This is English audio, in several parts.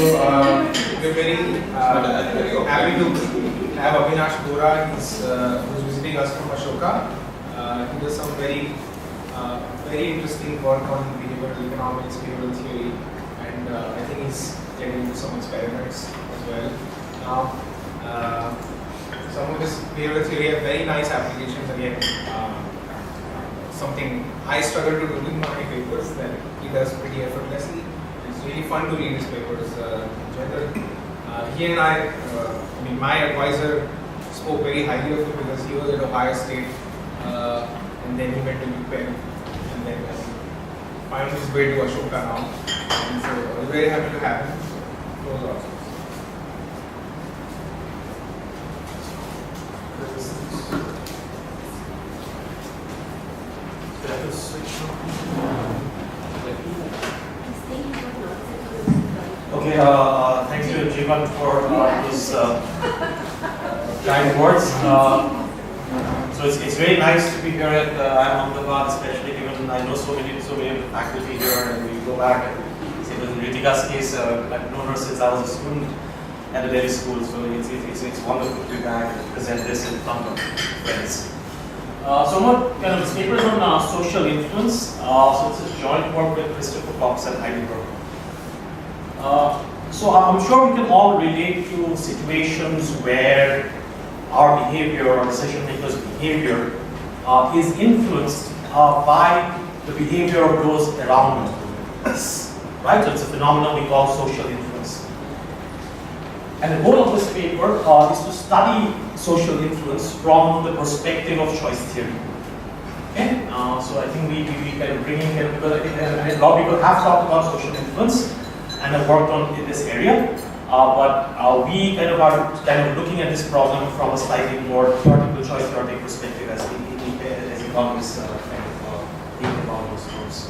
we're very happy to have Abhinash Borah, who's visiting us from Ashoka. He does some very interesting work on behavioral economics, behavioral theory, and I think he's getting into some experiments as well. Now, some of this behavioral theory have very nice applications again. Something I struggle to do in my papers that he does pretty effortlessly. It's really fun to read his papers in general. He and I mean, my advisor spoke very highly of him because he was at Ohio State and then he went to UPenn and then found his way to Ashoka now. And so I was very happy to have him. It was awesome. Okay, thank you, Jivan, for those kind words. So it's very nice to be here at Ahmedabad, especially given I know so many of the faculty here, and we go back and say, in Ritika's case, I've known her since I was a student at a Delhi school, so it's wonderful to be back and present this in front of friends. So what kind of this paper is on social influence. So it's a joint work with Christopher Cox and Heidelberg. So I'm sure we can all relate to situations where our behavior or decision makers' behavior is influenced by the behavior of those around us, right? So it's a phenomenon we call social influence. And the goal of this paper is to study social influence from the perspective of choice theory. Okay? So I think we kind of bring in, because a lot of people have talked about social influence and have worked on in this area, but we kind of are looking at this problem from a slightly more theoretical, choice theoretic perspective as economists think about those terms.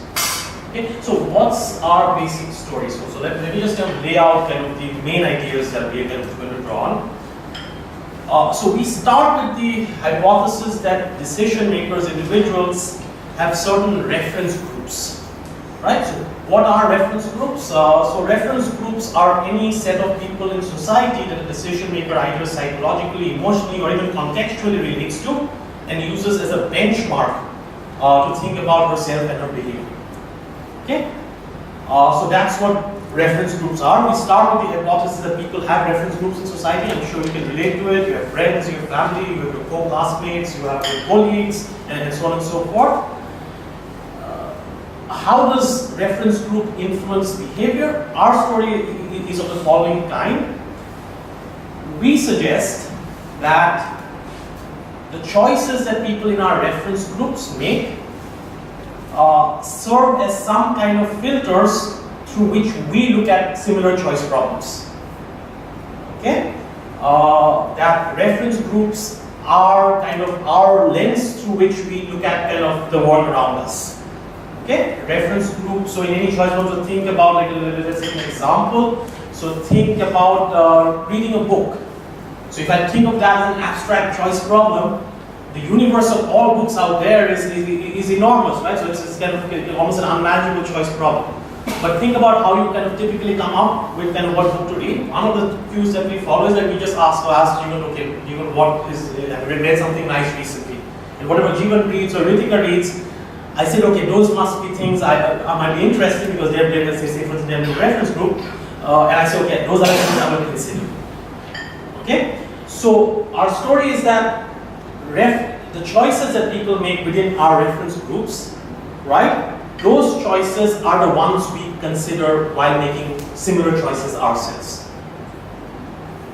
Okay, so what's our basic story? So let me just kind of lay out kind of the main ideas that we are going to draw on. So we start with the hypothesis that decision makers, individuals, have certain reference groups, right? So what are reference groups? So reference groups are any set of people in society that a decision maker either psychologically, emotionally, or even contextually relates to and uses as a benchmark to think about herself and her behavior. Okay? So that's what reference groups are. We start with the hypothesis that people have reference groups in society. I'm sure you can relate to it. You have friends, you have family, you have your co-classmates, you have your colleagues, and so on and so forth. How does reference group influence behavior? Our story is of the following kind. We suggest that the choices that people in our reference groups make serve as some kind of filters through which we look at similar choice problems. Okay? That reference groups are kind of our lens through which we look at kind of the world around us. Okay? Reference group, so in any choice problem, think about, like, let's take an example. So think about reading a book. So if I think of that as an abstract choice problem, the universe of all books out there is enormous, right? So it's kind of almost an unmanageable choice problem. But think about how you kind of typically come up with kind of what book to read. One of the cues that we follow is that we just ask Jeevan, okay, Jeevan, what is, have you read something nice recently? And whatever Jeevan reads or Ritika reads, I said, okay, those must be things I might be interested in because they're, let's say for instance, they're in a reference group. And I say, okay, those are the things I will consider. Okay? So our story is that the choices that people make within our reference groups, right? Those choices are the ones we consider while making similar choices ourselves.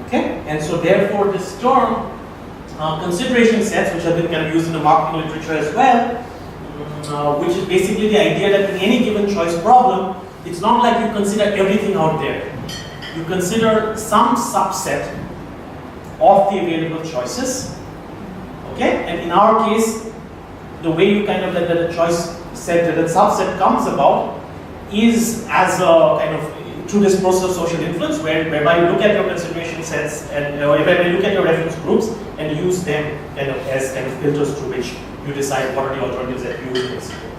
Okay? And so therefore this term, consideration sets, which have been kind of used in the marketing literature as well, which is basically the idea that in any given choice problem, it's not like you consider everything out there. You consider some subset of the available choices. Okay? And in our case, the way you kind of that the choice set, that subset comes about is as a kind of through this process of social influence, whereby you look at your consideration sets and whereby you look at your reference groups and use them kind of as kind of filters through which you decide what are the alternatives that you will consider.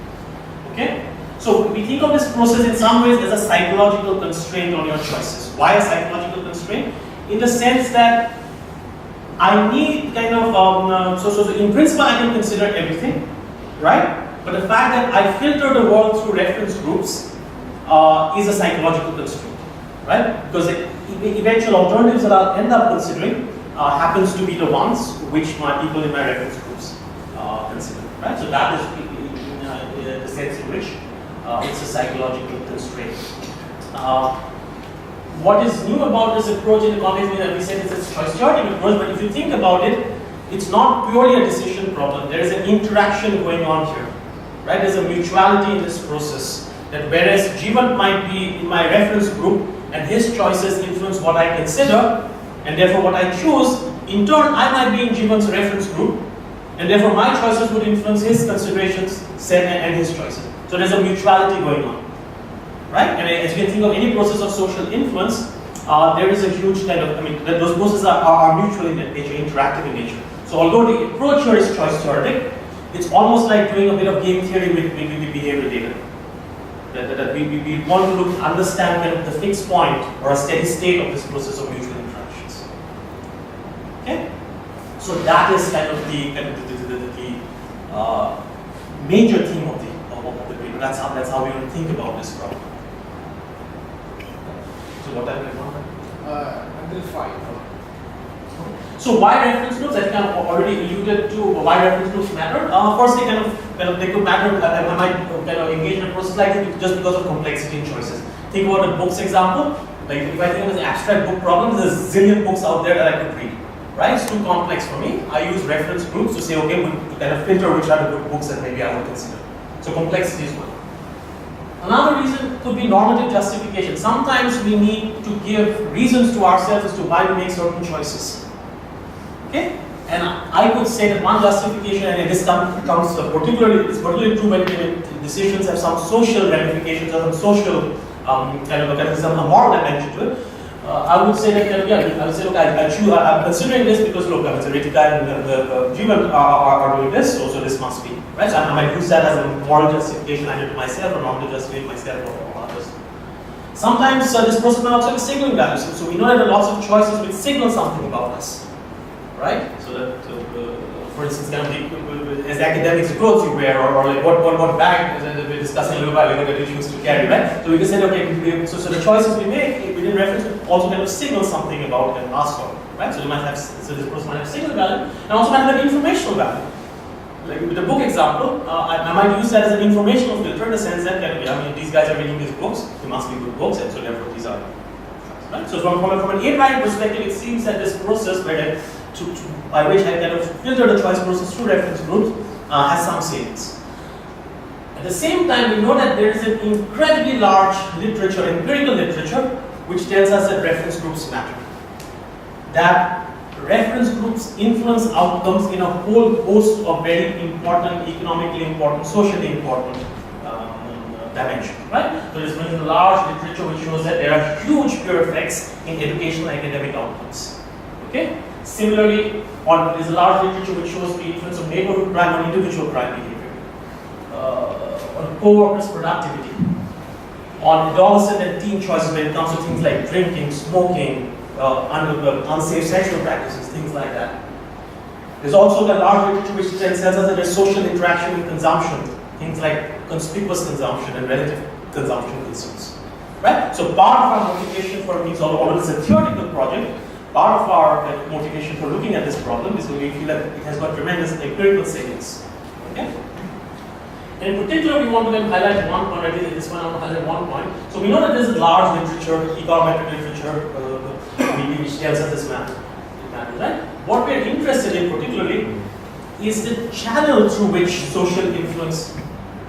Okay? So we think of this process in some ways as a psychological constraint on your choices. Why a psychological constraint? In the sense that I need kind of, so in principle I can consider everything, right? But the fact that I filter the world through reference groups is a psychological constraint, right? Because the eventual alternatives that I'll end up considering happens to be the ones which my people in my reference groups consider, right? So that is the sense in which it's a psychological constraint. What is new about this approach in the context that we said it's a choice charting approach, but if you think about it, it's not purely a decision problem. There is an interaction going on here, right? There's a mutuality in this process. That whereas Jivan might be in my reference group and his choices influence what I consider, and therefore what I choose, in turn I might be in Jivan's reference group, and therefore my choices would influence his considerations set and his choices. So there's a mutuality going on, right? And as you can think of any process of social influence, there is a huge kind of, those processes are mutual in nature, interactive in nature. So although the approach here is choice theoretic, it's almost like doing a bit of game theory with behavioral data. That we want to understand kind of the fixed point or a steady state of this process of mutual interactions. Okay, so that is kind of the major theme of the paper. That's how we want to think about this problem. So what time is it? Until 5. So why reference groups? I think I've already alluded to why reference groups matter. First, they could matter. I might kind of engage in a process like this just because of complexity in choices. Think about a books example. Like if I think of an abstract book problem, there's a zillion books out there that I could read. Right? It's too complex for me. I use reference groups to say, okay, to kind of filter which are the good books that maybe I would consider. So complexity is one. Another reason could be normative justification. Sometimes we need to give reasons to ourselves as to why we make certain choices. Okay, and I would say that one justification, and this comes particularly true when decisions have some social ramifications or some social some moral dimension to it. I would say that I would say, look, I'm considering this because look, Ritika and the Jivan are doing this, so this must be right. So I might use that as a moral justification either to myself or normative justification myself or others. Sometimes this process might also have signaling values. So we know that there are lots of choices which signal something about us. Right? So that, for instance, kind of as academics clothes you wear, or like what bag we're discussing a little while ago that you choose to carry, right? So we can say, okay, so the choices we make within reference also kind of signal something about and ask for, right? So you might have, so this process might have signal value, and also might have an informational value. Like with the book example, I might use that as an informational filter in the sense that these guys are reading these books, they must be good books, and so therefore these are. Right? So from an A-writing perspective, it seems that this process where by which I kind of filter the choice process through reference groups has some salience. At the same time, we know that there is an incredibly large literature, empirical literature, which tells us that reference groups matter. That reference groups influence outcomes in a whole host of very important, economically important, socially important dimensions, right? So there's been a large literature which shows that there are huge peer effects in educational and academic outcomes. Okay? Similarly, there's a large literature which shows the influence of neighborhood crime on individual crime behavior, on co-workers' productivity, on adolescent and teen choices when it comes to things like drinking, smoking, unsafe sexual practices, things like that. There's also a large literature which tells us that there's social interaction with consumption, things like conspicuous consumption and relative consumption concerns. Right? So part of our motivation for me, although it's a theoretical project, part of our motivation for looking at this problem is because we feel that it has got tremendous empirical salience. Okay? And in particular, we want to then highlight one point. I think this one I want to highlight one point. So we know that there's a large literature, econometric literature, which tells us this matter. Right? What we're interested in particularly is the channel through which social influence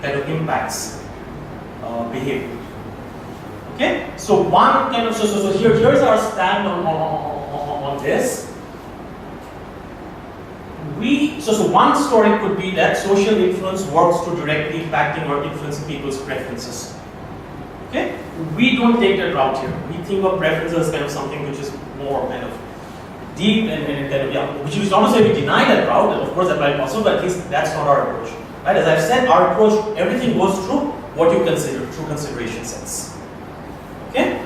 kind of impacts behavior. Okay? So one kind of so here's our stand on this. So one story could be that social influence works to directly impacting or influencing people's preferences. Okay? We don't take that route here. We think of preferences as kind of something which is more kind of deep and kind of which is not to say we deny that route, and of course that might be possible, but at least that's not our approach. Right? As I've said, our approach, everything goes through what you consider true consideration sets. Okay?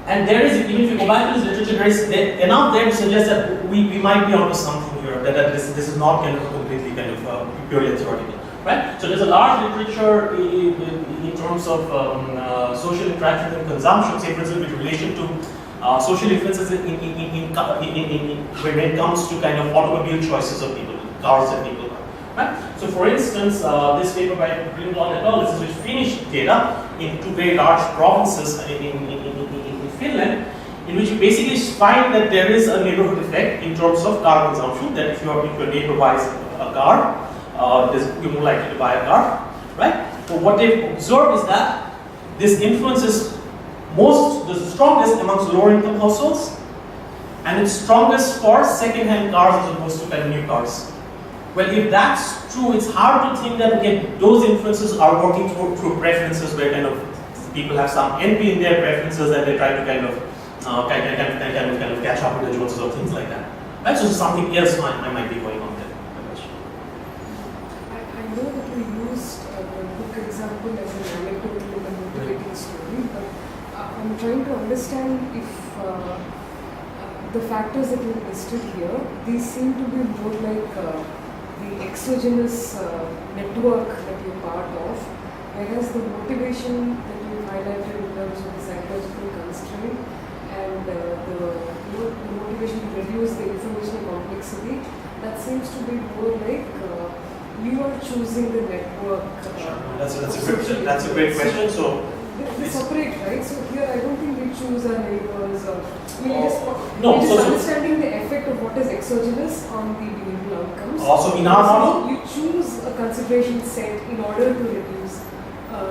And there is, even if you go back to this literature, there is enough there to suggest that we might be onto something here, that this is not kind of completely kind of purely theoretical. Right? So there's a large literature in terms of social interaction and consumption, say for instance with relation to social influences when it comes to kind of automobile choices of people, cars that people buy. Right? So for instance, this paper by Greenblatt et al. This is with Finnish data in two very large provinces in Finland, in which you basically find that there is a neighborhood effect in terms of car consumption, that if your neighbor buys a car, you're more likely to buy a car, right? So what they've observed is that this influence is the strongest amongst lower income households, and it's strongest for second-hand cars as opposed to kind of new cars. Well, if that's true, it's hard to think that those influences are working through preferences where kind of people have some envy in their preferences and they try to kind of catch up with the Joneses or things like that. Right? So something else might be going on there. I know that we used the book example as an anecdotal and motivating story, but I'm trying to understand if the factors that you listed here, these seem to be more like the exogenous network that you're part of, whereas the motivation that you highlighted in terms of the psychological constraint and the motivation to reduce the informational complexity, that seems to be more like you are choosing the network. Sure. That's a great question. So they separate, right? So here I don't think we choose our neighbors or understanding the effect of what is exogenous on the behavioral outcomes. Also in our model, you choose a consideration set in order to reduce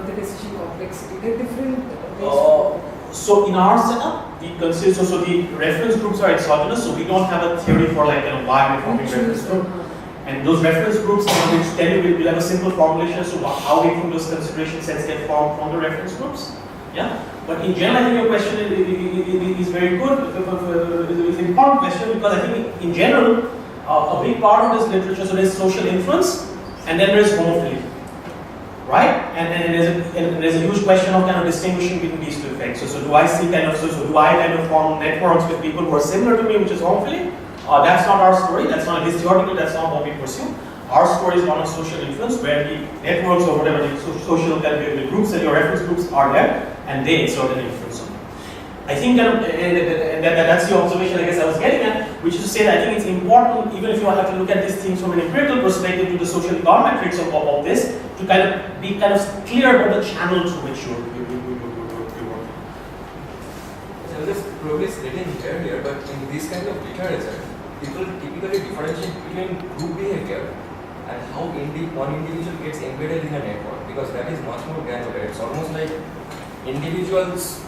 the decision complexity. They're different ways. So in our setup, we consider so the reference groups are exogenous, so we don't have a theory for like why am I forming reference group. And those reference groups, which tell you we'll have a simple formulation as to how we think those consideration sets get formed from the reference groups. Yeah, but in general, I think your question is very good. It's an important question because I think in general, a big part of this literature, so there's social influence, and then there's homophily, right? And there's a huge question of kind of distinguishing between these two effects. So do I see do I kind of form networks with people who are similar to me, which is homophily? That's not our story. That's not this theoretical. That's not what we pursue. Our story is one of social influence, where the networks or whatever the social the groups and your reference groups are there, and they exert an influence on you. I think that's the observation I guess I was getting at, which is to say that I think it's important, even if you have to look at these things from an empirical perspective to the social econometrics of this, to kind of be kind of clear about the channel through which you're working. So this probably stating earlier, but in this kind of literature, people typically differentiate between group behavior and how one individual gets embedded in a network, because that is much more granular. It's almost like individuals,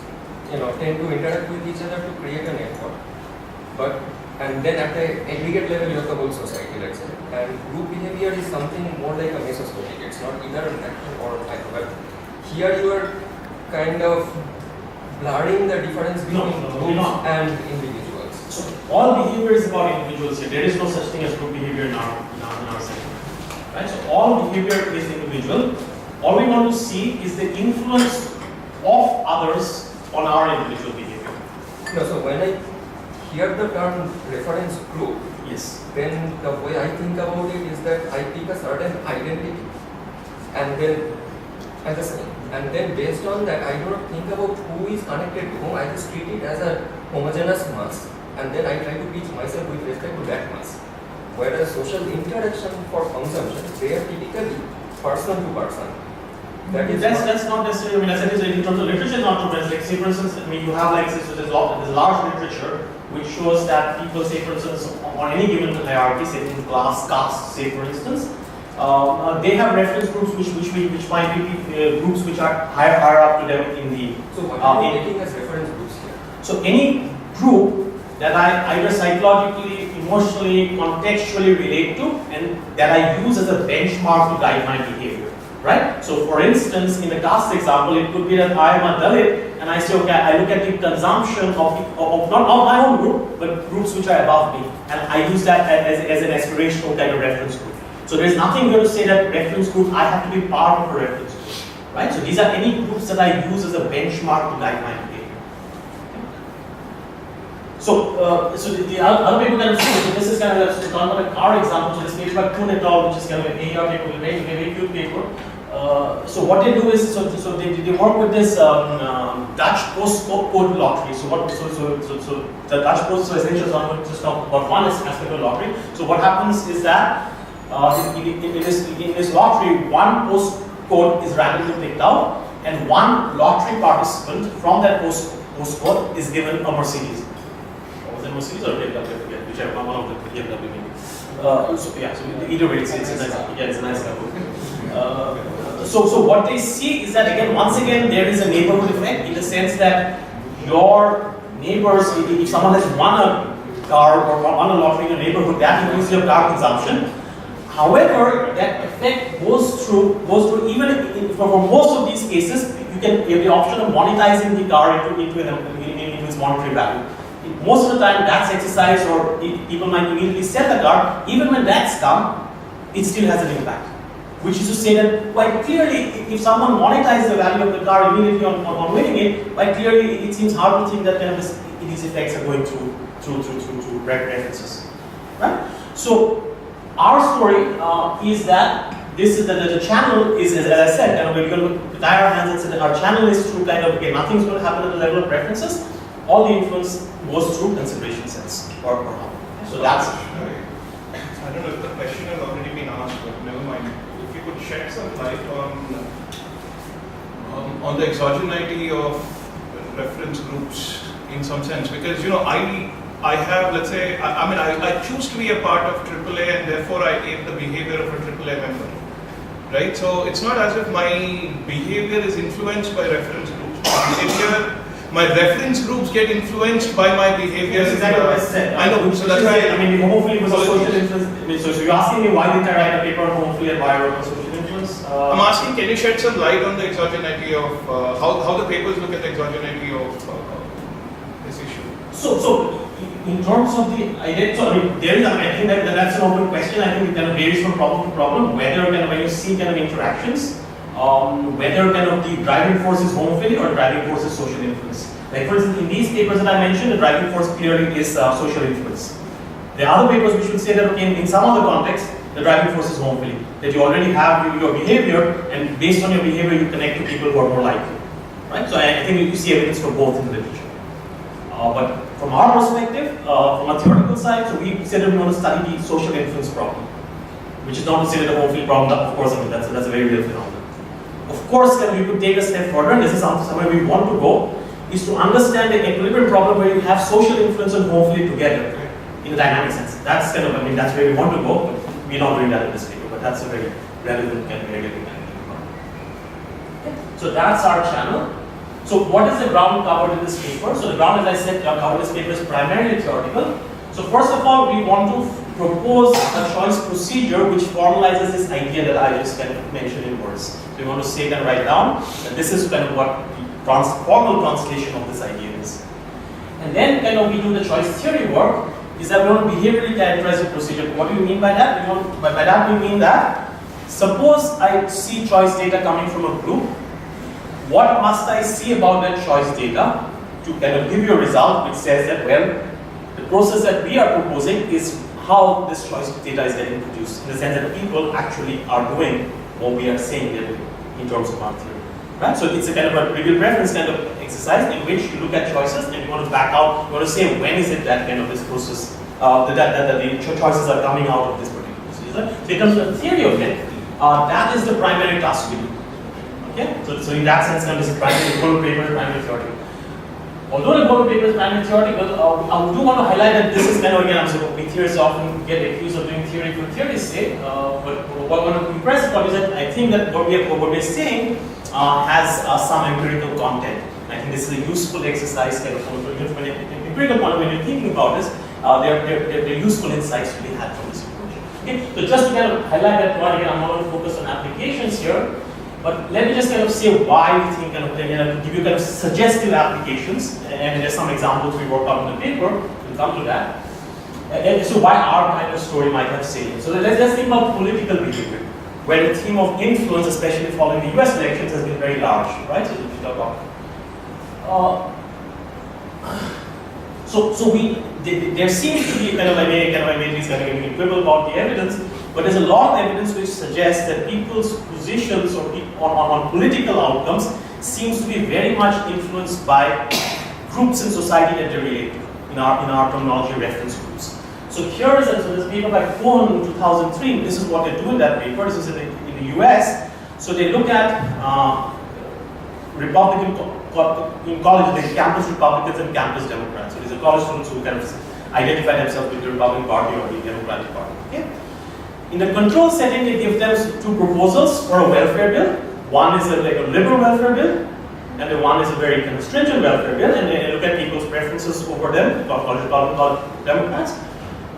tend to interact with each other to create a network. And then at the aggregate level, you have the whole society, let's say. And group behavior is something more like a mesostotic. It's not either an active or passive. But here you are kind of blurring the difference between groups and individuals. So all behavior is about individuals here. There is no such thing as group behavior in our setting. Right? So all behavior is individual. All we want to see is the influence of others on our individual behavior. No, so when I hear the term reference group, yes, then the way I think about it is that I pick a certain identity and then as a same. And then based on that, I do not think about who is connected to whom. I just treat it as a homogeneous mass, and then I try to pitch myself with respect to that mass. Whereas social interaction for consumption, they are typically person to person. That's not necessarily. I mean, in terms of literature, not true. Like, say for instance, you have like there's large literature which shows that people, say for instance, on any given hierarchy, say in class, caste, say for instance, they have reference groups which might be groups which are higher up to them in the. So what are you taking as reference groups here? So any group that I either psychologically, emotionally, contextually relate to, and that I use as a benchmark to guide my behavior. Right? So for instance, in the caste example, it could be that I am a Dalit and I say, okay, I look at the consumption of not my own group, but groups which are above me. And I use that as an aspirational kind of reference group. So there's nothing here to say that reference group, I have to be part of a reference group. right? So these are any groups that I use as a benchmark to guide my behavior. So, the other paper kind of, so this is kind of talking about a car example. So this paper by Kuhn et al., which is kind of an AR paper, very cute paper. So what they do is, so they work with this Dutch postcode lottery. So the Dutch post, so essentially, so I'm going to just talk about one aspect of lottery. So what happens is that in this lottery, one postcode is randomly picked out, and one lottery participant from that postcode is given a Mercedes. Mercedes or BMW, forget, whichever one of the BMW maybe. So either way, it's a nice couple. So what they see is that again, once again, there is a neighborhood effect in the sense that your neighbors, if someone has won a car or won a lottery in a neighborhood, that increases your car consumption. However, that effect goes through even for most of these cases, you have the option of monetizing the car into its monetary value. Most of the time that's exercised, or people might immediately sell the car. Even when that's done, it still has an impact. Which is to say that quite clearly, if someone monetizes the value of the car immediately on winning it, quite clearly it seems hard to think that kind of these effects are going through references. Right? So our story is that this is the channel is, as I said, kind of we're going to tie our hands and say that our channel is through kind of, okay, nothing's going to happen at the level of preferences. All the influence goes through consideration sets or how. So that's. I don't know if the question has already been asked, but never mind. If you could shed some light on the exogeneity of reference groups in some sense, because I have, let's say, I choose to be a part of AAA, and therefore I ape the behavior of a AAA member, right? So it's not as if my behavior is influenced by reference groups. My reference groups get influenced by my behavior. Yes, exactly what I said. I know. So that's why. I mean, homophily was a social influence. So you're asking me why did I write a paper on homophily and why I wrote on social influence? I'm asking, can you shed some light on the exogeneity of how the papers look at the exogeneity of this issue? So in terms of the idea, so I mean, I think that's an open question. I think it kind of varies from problem to problem. Whether kind of when you see kind of interactions. Whether kind of the driving force is homophily or driving force is social influence. Like for instance, in these papers that I mentioned, the driving force clearly is social influence. There are other papers which would say that okay, in some other context, the driving force is homophily. That you already have your behavior, and based on your behavior, you connect to people who are more like you. Right? So I think you see evidence for both in the literature. But from our perspective, from a theoretical side, so we said that we want to study the social influence problem, which is not to say that the homophily problem. Of course, I mean that's a very real phenomenon. Of course, we could take a step further, and this is somewhere we want to go, is to understand the equilibrium problem where you have social influence and homophily together in a dynamic sense. That's kind of, I mean, that's where we want to go, but we're not doing that in this paper, but that's a very relevant kind of area we can do. So that's our channel. So what is the ground covered in this paper? So the ground, as I said, covered in this paper is primarily theoretical. So first of all, we want to propose a choice procedure which formalizes this idea that I just kind of mentioned in words. So we want to say and write down that this is kind of what the formal translation of this idea is. And then kind of we do the choice theory work, is that we want to behaviorally characterize the procedure. What do you mean by that? By that we mean that, suppose I see choice data coming from a group, what must I see about that choice data to kind of give you a result which says that, well, the process that we are proposing is how this choice data is getting produced, in the sense that people actually are doing what we are saying they're doing in terms of our theory. Right? So it's a kind of a trivial preference kind of exercise in which you look at choices and you want to back out, you want to say when is it that kind of this process, that the choices are coming out of this particular procedure. So in terms of the theory of it, that is the primary task we do. Okay? So in that sense, this is primary Ecological paper, primary theoretical. Although the Borah paper is primarily theoretical, I do want to highlight that this is kind of, again, I'm saying theorists often get accused of doing theory for theory's sake, but what I want to impress upon is that I think that what we're saying has some empirical content. I think this is a useful exercise kind of from an empirical point of view when you're thinking about this. They're useful insights to be had from this approach. Okay? So just to kind of highlight that point, again, I'm not going to focus on applications here. But let me just kind of say why we think, give you kind of suggestive applications, and there's some examples we worked out in the paper, we'll come to that. And so why our kind of story might have salient. So let's just think about political behavior. where the theme of influence, especially following the US elections, has been very large, right? So, there seems to be I made these kind of quibble about the evidence, but there's a lot of evidence which suggests that people's positions on political outcomes seems to be very much influenced by groups in society that they relate to, in our terminology, reference groups. So here is this paper by Cohen in 2003. This is what they do in that paper. This is in the US. So they look at Republican in college, the campus Republicans and campus Democrats. So these are college students who kind of identify themselves with the Republican Party or the Democratic Party. Okay? In the control setting, they give them two proposals for a welfare bill. One is like a liberal welfare bill, and the one is a very kind of stringent welfare bill, and they look at people's preferences over them, college Democrats.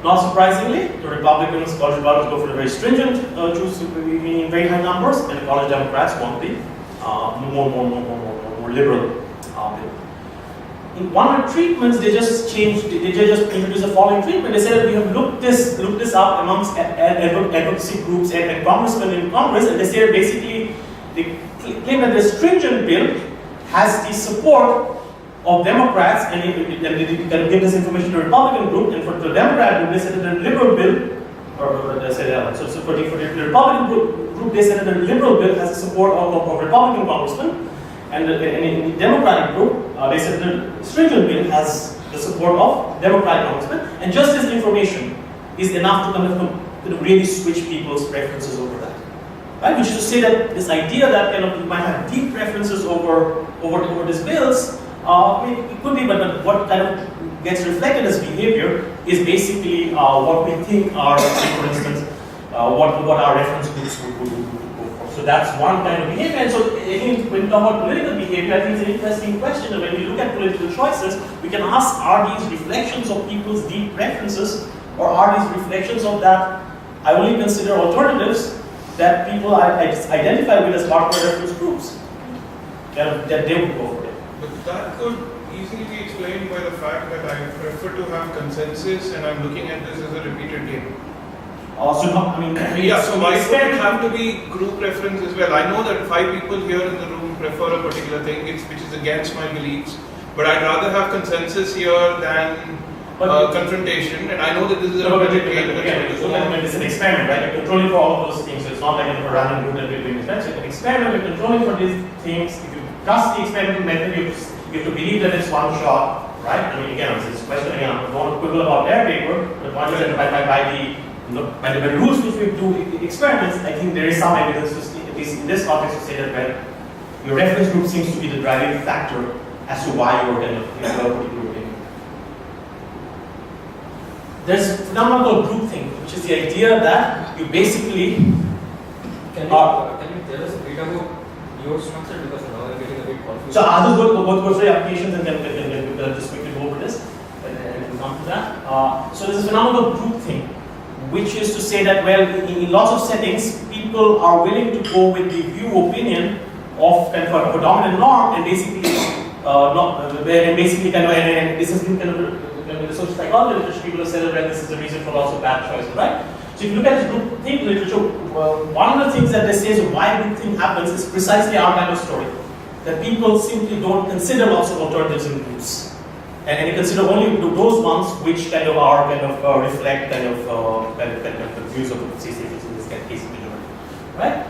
Not surprisingly, the Republicans, college Republicans go for the very stringent, choose meaning very high numbers, and the college Democrats want the more liberal bill. In one of the treatments, they just introduced the following treatment. They said that we have looked this up amongst advocacy groups and congressmen in Congress, and they said basically they claim that the stringent bill has the support of Democrats, and they can give this information to the Republican group, and for the Democrat group, they said that the liberal bill, or they said, so for the Republican group, they said that the liberal bill has the support of Republican congressmen, and in the Democratic group, they said the stringent bill has the support of Democratic congressmen, and just this information is enough to kind of really switch people's preferences over that. Right? Which is to say that this idea that kind of you might have deep preferences over these bills, it could be, but what kind of gets reflected as behavior is basically what we think are, for instance, what our reference groups would go for. So that's one kind of behavior. And so I think when we talk about political behavior, I think it's an interesting question. And when we look at political choices, we can ask, are these reflections of people's deep preferences, or are these reflections of that I only consider alternatives that people identify with as part of reference groups, that they would go for it. But that could easily be explained by the fact that I prefer to have consensus and I'm looking at this as a repeated game. So why would it have to be group preference as well? I know that 5 people here in the room prefer a particular thing, which is against my beliefs, but I'd rather have consensus here than confrontation, and I know that this is a repeated game. It's an experiment, right? You're controlling for all of those things, so it's not like a random group that we're doing this. So an experiment, you're controlling for these things. If you trust the experimental method, you have to believe that it's one shot, right? I mean, again, it's a question, again, I don't want to quibble about their paper, but the point is that by the rules which we do experiments, I think there is some evidence, at least in this context, to say that your reference group seems to be the driving factor as to why you're in a particular opinion. There's a phenomenon called groupthink, which is the idea that you basically can you tell us a bit about your structure, because now I'm getting a bit confused. So I'll just go through the applications and then just quickly go over this and we'll come to that. So there's a phenomenon called groupthink, which is to say that, well, in lots of settings, people are willing to go with the opinion of kind of a dominant norm, and basically and this has been kind of in the social psychology literature, people have said that this is the reason for lots of bad choices, right? So if you look at this groupthink literature, one of the things that they say is why groupthink happens is precisely our kind of story. That people simply don't consider lots of alternatives in groups. And they consider only those ones which kind of are reflect the views of the in this case majority, right?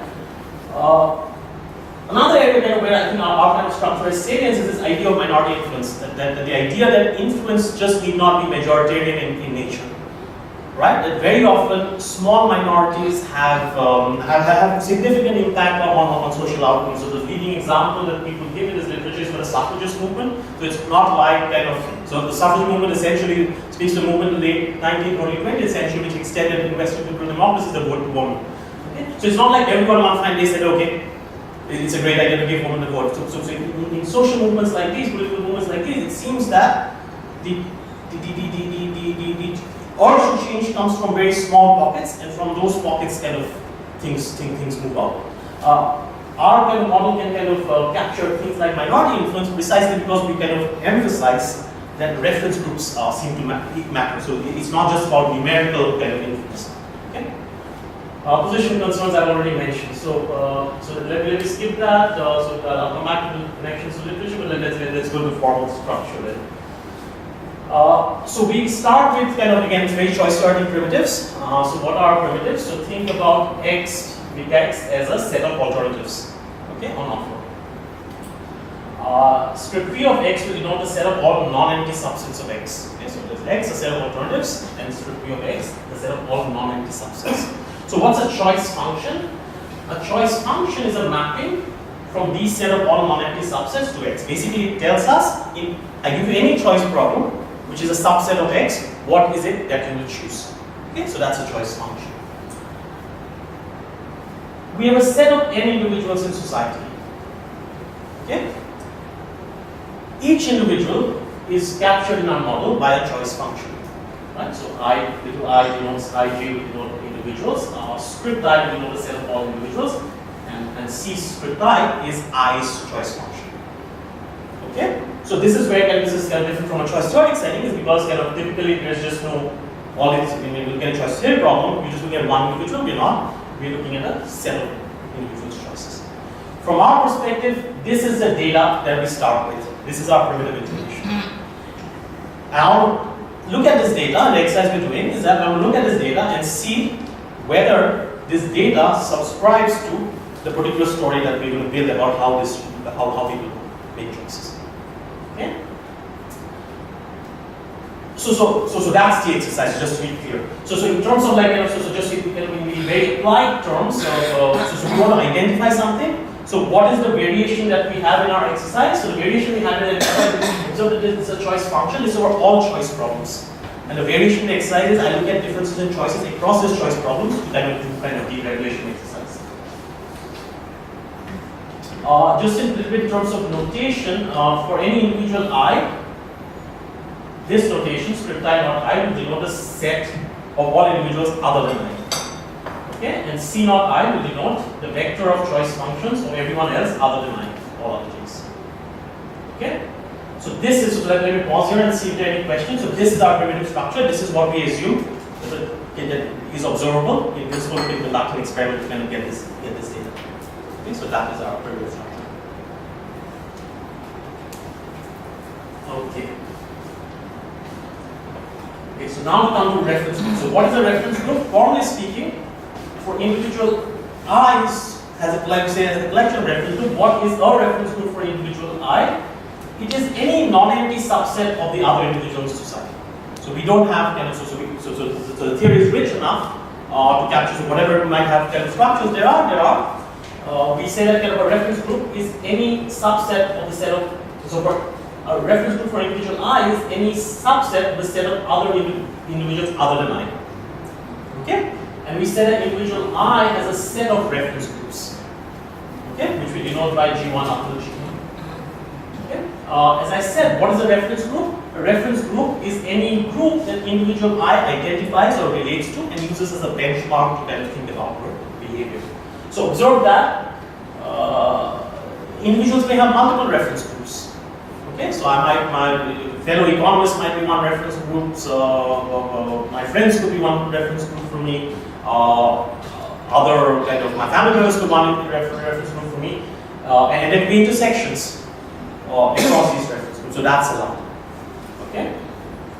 Another area where I think our kind of structure is salient is this idea of minority influence. That the idea that influence just need not be majoritarian in nature, right? That very often small minorities have significant impact on social outcomes. So the leading example that people give in this literature is for the suffragist movement. So it's not like so the suffrage movement essentially speaks to the movement in the late 19th, early 20th century, which extended in Western liberal democracies the vote to women. Okay? So it's not like everyone one fine day said, okay, it's a great idea to give women the vote. So in social movements like these, political movements like these, it seems that the urge to change comes from very small pockets, and from those pockets, kind of things move out. Our kind of model can kind of capture things like minority influence precisely because we kind of emphasize that reference groups seem to matter. So it's not just about numerical kind of influence. Okay. Position concerns I've already mentioned. So, let me skip that. I'll come back to the connections to literature, but let's go to formal structure then. So we start with kind of, again, very choice starting primitives. So what are primitives? So think about x with x as a set of alternatives, okay, on offer. Script P of x will denote a set of all non-empty subsets of x. Okay, so there's x, a set of alternatives, and script P of x, a set of all non-empty subsets. So what's a choice function? A choice function is a mapping from these set of all non-empty subsets to x. Basically, it tells us, if I give you any choice problem, which is a subset of x, what is it that you will choose? Okay, so that's a choice function. We have a set of n individuals in society. Okay? Each individual is captured in our model by a choice function. Right? So little I denotes ij will denote individuals, script I will denote a set of all individuals, and C script I is i's choice function. Okay? So this is where this is kind of different from a choice theoretic setting, is because kind of typically there's just no all it's when we look at a choice theory problem, we're just looking at one individual, we're looking at a set of individuals' choices. From our perspective, this is the data that we start with. This is our primitive intuition. Now, look at this data, and the exercise we're doing is that I'm going to look at this data and see whether this data subscribes to the particular story that we're going to build about how people make choices. Okay? So that's the exercise, just to be clear. So in terms of like, just in very applied terms, so we want to identify something. So what is the variation that we have in our exercise? So the variation we have in the exercise, so that it's a choice function, this is over all choice problems. And the variation in the exercise is I look at differences in choices across these choice problems to kind of do kind of deregulation exercise. Just in a little bit in terms of notation, for any individual I, this notation, script I not I, will denote a set of all individuals other than I. Okay? And C not I will denote the vector of choice functions of everyone else other than I, all other things. Okay? So this is, so let me pause here and see if there are any questions. So this is our primitive structure. This is what we assume that is observable. In principle, we can conduct an experiment to kind of get this data. Okay? So that is our primitive structure. Okay. Okay, so now we come to reference group. So what is a reference group? Formally speaking, for individual I has a collection of reference group. What is a reference group for individual I? It is any non-empty subset of the other individuals in society. So we don't have kind of so the theory is rich enough to capture whatever we might have kind of structures there are. We say that kind of a reference group is any subset of the set of a reference group for individual I is any subset of the set of other individuals other than I. Okay? And we say that individual I has a set of reference groups. Okay? Which we denote by G1 up to G1. Okay? As I said, what is a reference group? A reference group is any group that individual I identifies or relates to and uses as a benchmark to kind of think about behavior. So observe that individuals may have multiple reference groups. Okay, so my fellow economists might be one reference group. My friends could be one reference group for me. Other kind of my family members could be one reference group for me. And then we intersections across these reference groups. So that's allowed. Okay.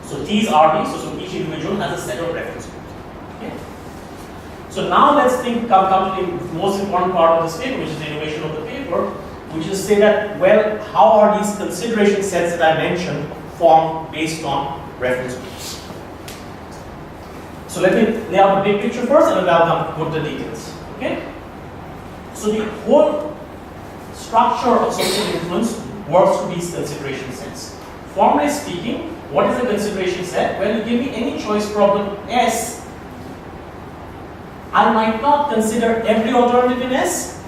So these are these. So each individual has a set of reference groups. Okay. So now let's come to the most important part of this paper, which is the innovation of the paper. Which is say that, well, how are these consideration sets that I mentioned formed based on reference groups? So let me lay out the big picture first and then I'll come to the details. Okay? So the whole structure of social influence works with these consideration sets. Formally speaking, what is a consideration set? Well, you give me any choice problem S, I might not consider every alternative in S,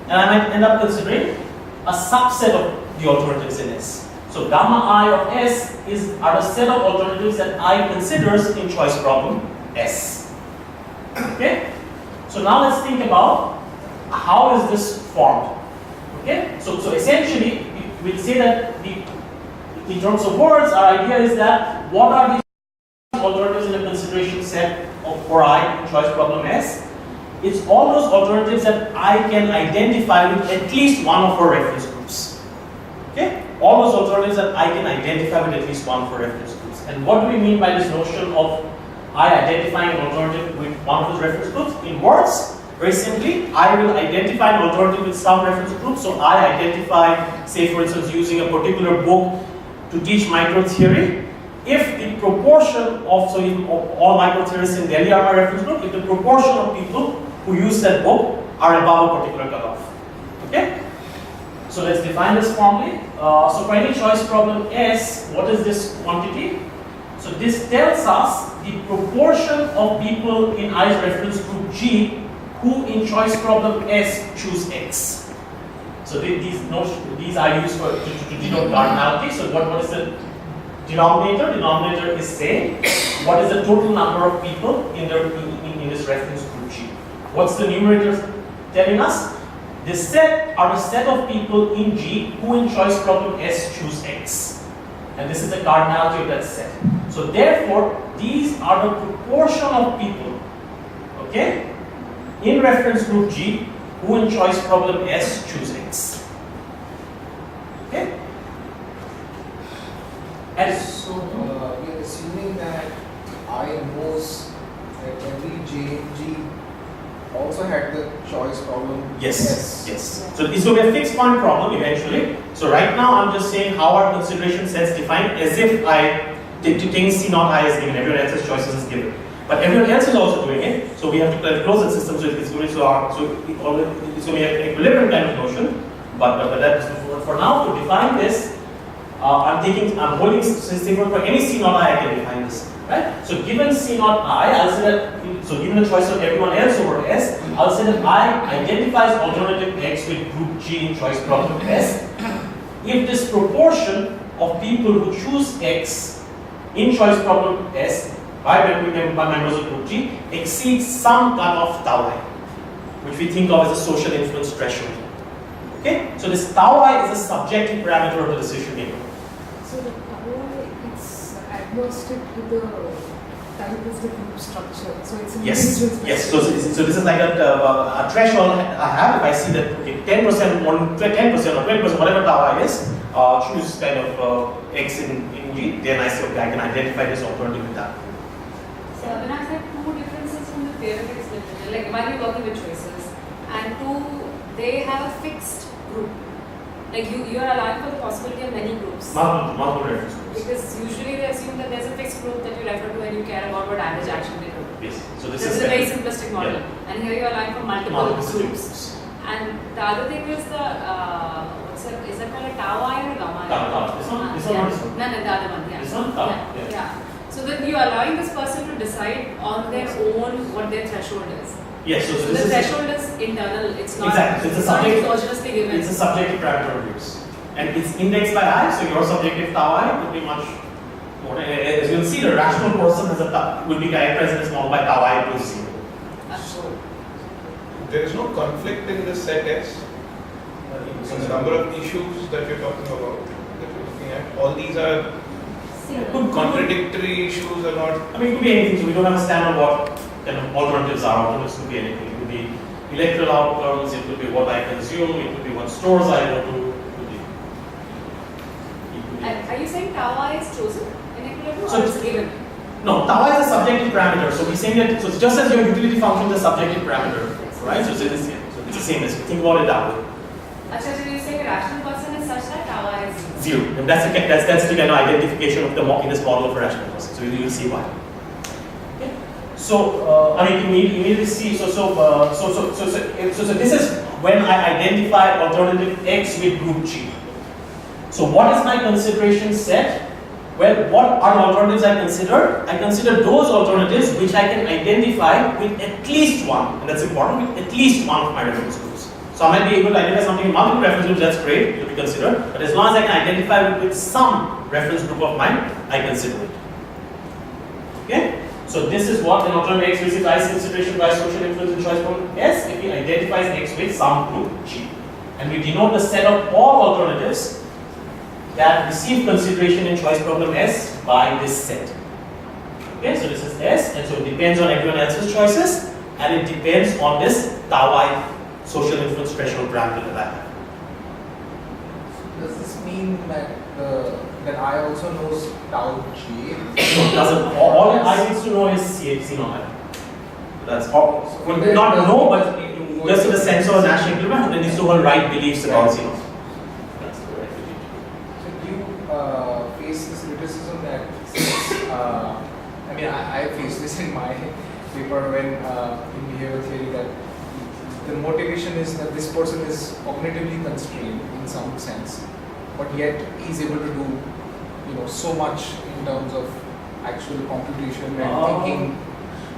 and I might end up considering a subset of the alternatives in S. So gamma I of S are the set of alternatives that I considers in choice problem S. Okay? So now let's think about how is this formed. Okay? So essentially we'll say that in terms of words, our idea is that what are these alternatives in a consideration set for I in choice problem S? It's all those alternatives that I can identify with at least one of our reference groups. Okay? All those alternatives that I can identify with at least one of our reference groups. And what do we mean by this notion of I identifying an alternative with one of those reference groups? In words, very simply, I will identify an alternative with some reference group. So I identify, say for instance, using a particular book to teach microtheory. If the proportion of, so if all microtheorists in Delhi are my reference group, if the proportion of people who use that book are above a particular cutoff. Okay? So let's define this formally. So for any choice problem S, what is this quantity? So this tells us the proportion of people in I's reference group G who in choice problem S choose X. So these are used for to denote cardinality. So what is the denominator? Denominator is saying what is the total number of people in this reference group G. What's the numerator telling us? This set are the set of people in G who in choice problem S choose X. And this is the cardinality of that set. So therefore, these are the proportion of people, okay, in reference group G who in choice problem S choose X. Okay? And So we are assuming that I knows that every J and G also had the choice problem. yes. So it's going to be a fixed point problem eventually. So right now I'm just saying how our consideration sets defined as if I think C naught I is given, everyone else's choices is given. But everyone else is also doing it, so we have to close the system so it's going to be an equilibrium kind of notion. But that's for now to define this. I'm holding sigma for any C naught I can define this, right? So given C naught I, I'll say that, so given the choice of everyone else over S, I'll say that I identifies alternative X with group G in choice problem S. If this proportion of people who choose X in choice problem S by members of group G exceeds some cutoff tau I, which we think of as a social influence threshold. Okay? So this tau I is a subjective parameter of the decision maker. So the power, it's agnostic to the type of the group structure. So it's an Yes. individual Yes. So this is like a threshold I have. If I see that okay, 10%, 10% or 20%, whatever tau I is, choose kind of X in G, then I say okay, I can identify this alternative with that. So Abhinash, there are two differences from the theoretics literature. Like one, you're working with choices, and two, they have a fixed group. Like you are allowing for the possibility of many groups. Multiple reference groups. Because usually they assume that there's a fixed group that you refer to when you care about what average action they do. Yes. So this is is a very simplistic model. Yeah. And here you're allowing for multiple groups. groups. And the other thing is the is that called a tau I or a gamma I? Tau. This one? This one or this one? No, the other one. Yeah. This one? Tau. Yeah. So that you're allowing this person to decide on their own what their threshold is. Yes. So the this threshold is internal. It's not. Exactly. It's not exogenously given. It's a subjective parameter of yours. And it's indexed by I, so your subjective tau I would be much more. As you'll see, the rational person has will be characterized in this model by tau I equals 0. So there is no conflict in this set S. So the number of issues that you're talking about, that you're looking at, all these are contradictory issues or not? I mean, it could be anything. So we don't have a stand on what kind of alternatives are. Alternatives could be anything. It could be electoral outcomes. It could be what I consume. It could be what stores I go to. Are you saying tau I is chosen in equilibrium So or it's given? No, tau I is a subjective parameter. So we're saying that, so just as your utility function is a subjective parameter, right? So it's the same as, think about it that way. So you're saying a rational person is such that tau I is 0. And that's the kind of identification of the in this model of a rational person. So you'll see why. Okay. So I mean, you immediately see. So this is when I identify alternative X with group G. So what is my consideration set? Well, what are the alternatives I consider? I consider those alternatives which I can identify with at least one, and that's important, with at least one of my reference groups. So I might be able to identify something in multiple reference groups, that's great to be considered, but as long as I can identify with some reference group of mine, I consider it. Okay? So this is what an alternative X receives I's consideration by social influence in choice problem S if it identifies X with some group G. And we denote the set of all alternatives that receive consideration in choice problem S by this set. Okay, so this is S, and so it depends on everyone else's choices. and it depends on this tau I social influence threshold parameter that I have. Does this mean that that I also knows tau j? No, it doesn't. All I need to know is C naught. That's all. So Not know, but just in the sense of a Nash increment, then needs to hold right beliefs about C naught. That's the right belief. So do you face this criticism that since, I mean, I faced this in my paper when in behavior theory, that the motivation is that this person is cognitively constrained in some sense, but yet he's able to do, so much in terms of actual computation and thinking.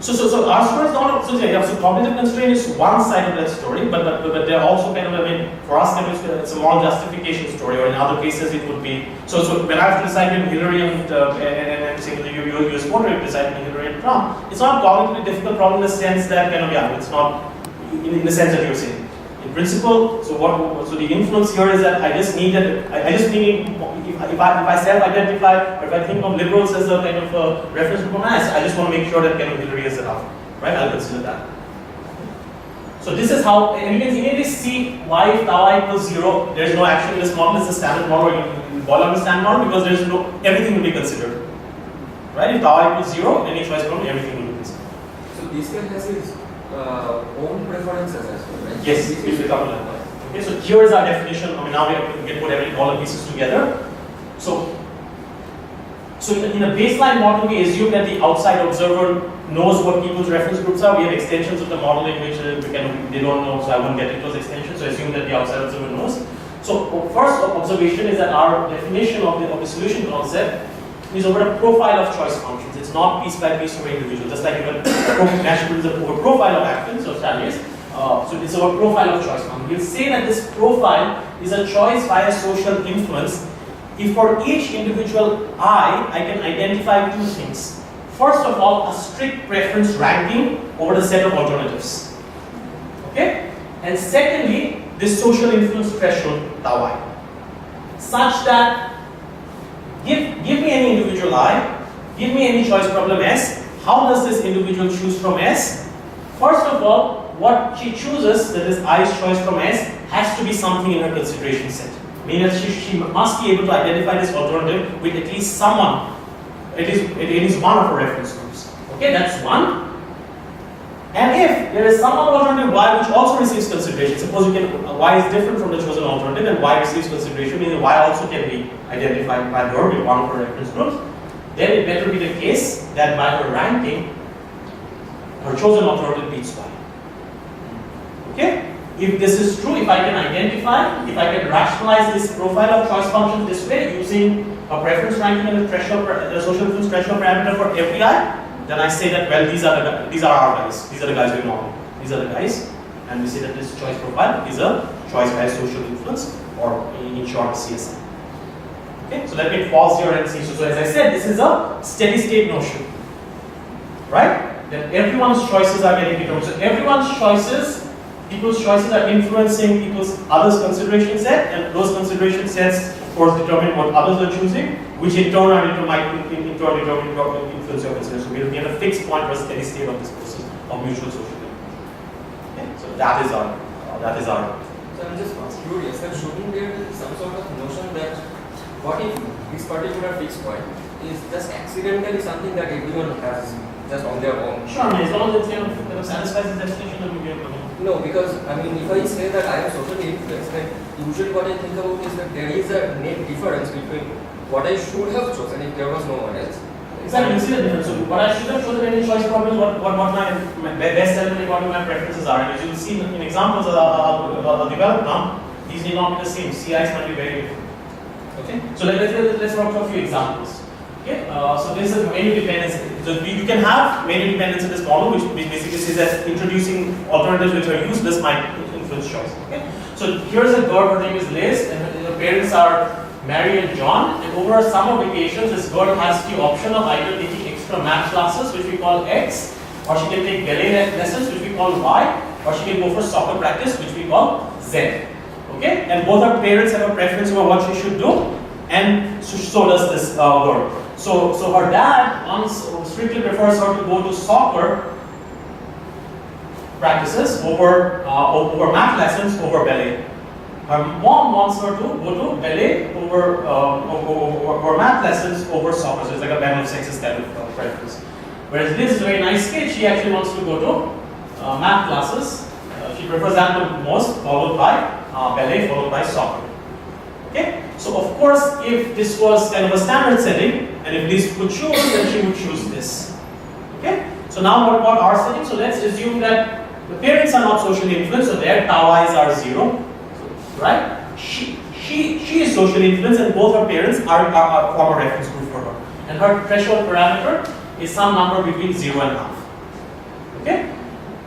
So our story is not, so cognitive constraint is one side of that story, but they're also kind of, I mean, for us it's a moral justification story, or in other cases it would be, so when I have to decide between Hillary and say you US voter, decide between Hillary and Trump, it's not a cognitively difficult problem in the sense that kind of, it's not, in the sense that you're saying. In principle, so the influence here is that I just need, if I self-identify, or if I think of liberals as a kind of a reference group on S, I just want to make sure that kind of Hillary is enough, right? I'll consider that. So this is how, and you can immediately see why if tau I equals 0, there's no action in this model, it's a standard model, or you boil up the standard model, because there's everything will be considered, right? If tau I equals 0, any choice problem, everything will be considered. So this guy has his own preferences as well, right? Yes, it will become like that. Okay, so here is our definition. I mean, now we can put all the pieces together. So in a baseline model, we assume that the outside observer knows what people's reference groups are. We have extensions of the model in which they don't know, so I won't get into those extensions. So assume that the outside observer knows. So first observation is that our definition of the solution concept is over a profile of choice functions. It's not piece by piece over individual. Just like even Nash is over profile of actions or studies. So it's over profile of choice function. We'll say that this profile is a choice via social influence if for each individual I can identify two things. First of all, a strict preference ranking over the set of alternatives. Okay? And secondly, this social influence threshold tau I. Such that give me any individual I, give me any choice problem S. How does this individual choose from S? First of all, what she chooses, that is I's choice from S, has to be something in her consideration set. Meaning that she must be able to identify this alternative with at least someone. It is one of her reference groups. Okay, that's one. And if there is some other alternative Y which also receives consideration, suppose Y is different from the chosen alternative and Y receives consideration, meaning Y also can be identified by her with one of her reference groups, then it better be the case that by her ranking, her chosen alternative beats Y. Okay? If this is true, if I can identify, if I can rationalize this profile of choice function this way using a preference ranking and the social influence threshold parameter for every I, then I say that, well, these are our guys. These are the guys we know. These are the guys, and we say that this choice profile is a choice by social influence, or in short, CSI. Okay, so let me pause here and see. So as I said, this is a steady state notion, right? That everyone's choices are getting determined. So everyone's choices, people's choices are influencing others' consideration set, and those consideration sets, of course, determine what others are choosing, which in turn might influence your consideration. So we'll get a fixed point or a steady state of this process of mutual social influence. Okay, so that is our. So I'm just curious, that shouldn't there be some sort of notion that what if this particular fixed point is just accidentally something that everyone has just on their own? Sure, as long as it satisfies the definition that we gave. No, because if I say that I am socially influenced, then usually what I think about is that there is a net difference between what I should have chosen if there was no one else. Exactly, you see the difference. So what I should have chosen any choice problem is what my best element, what my preferences are. And as you will see in examples I'll develop now, these need not be the same. CIs might be very different. Okay, so let's work through a few examples. Okay, so this is menu dependence. So you can have menu dependence in this model, which basically says that introducing alternatives which are useless might influence choice. Okay, so here's a girl, her name is Liz, and her parents are Mary and John. And over summer vacations, this girl has the option of either taking extra math classes, which we call X, or she can take ballet lessons, which we call Y, or she can go for soccer practice, which we call Z. Okay, and both her parents have a preference over what she should do, and so does this girl. So her dad strictly prefers her to go to soccer practices over math lessons over ballet. Her mom wants her to go to ballet over math lessons over soccer. So it's like a battle of sexes kind of preference. Whereas Liz is a very nice kid, she actually wants to go to math classes. She prefers that the most, followed by ballet, followed by soccer. Okay? So of course, if this was kind of a standard setting, and if Liz could choose, then she would choose this. Okay? So now what about our setting? So let's assume that the parents are not socially influenced, so their tau i's are 0. Right? She is socially influenced, and both her parents are form a reference group for her. And her threshold parameter is some number between 0 and half. Okay?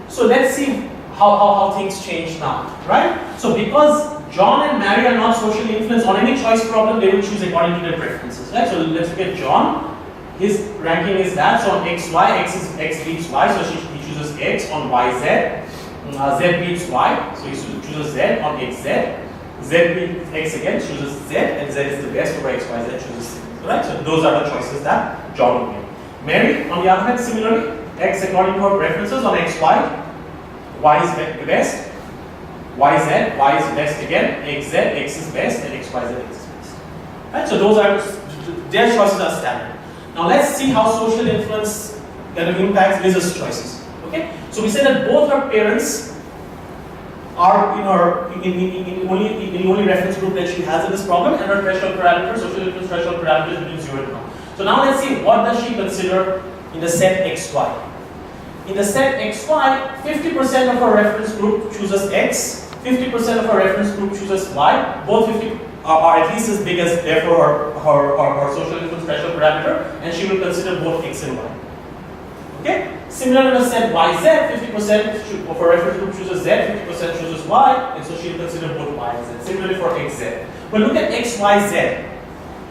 So let's see how things change now. Right? So because John and Mary are not socially influenced on any choice problem, they will choose according to their preferences. Right? So let's look at John. His ranking is that. So on x, y, x beats y, so he chooses x. On y, z. Z beats y, so he chooses z. On x, z. Z beats x again, chooses z, and z is the best over x, y, z, chooses z. Right? So those are the choices that John will make. Mary, on the other hand, similarly, x according to her preferences on x, y is the best, y is best again, x is best, and x, y, z is best. Right? So those are, their choices are standard. Now let's see how social influence kind of impacts Liz's choices. Okay? So we said that both her parents are in the only reference group that she has in this problem, and her threshold parameter, social influence threshold parameter is between 0 and 1. So now let's see what does she consider in the set xy. In the set xy, 50% of her reference group chooses x, 50% of her reference group chooses y. Both 50 are at least as big as therefore her social influence threshold parameter, and she will consider both x and y. Okay? Similar in the set yz, 50% of her reference group chooses z, 50% chooses y, and so she will consider both y and z. Similarly for xz. But look at xyz.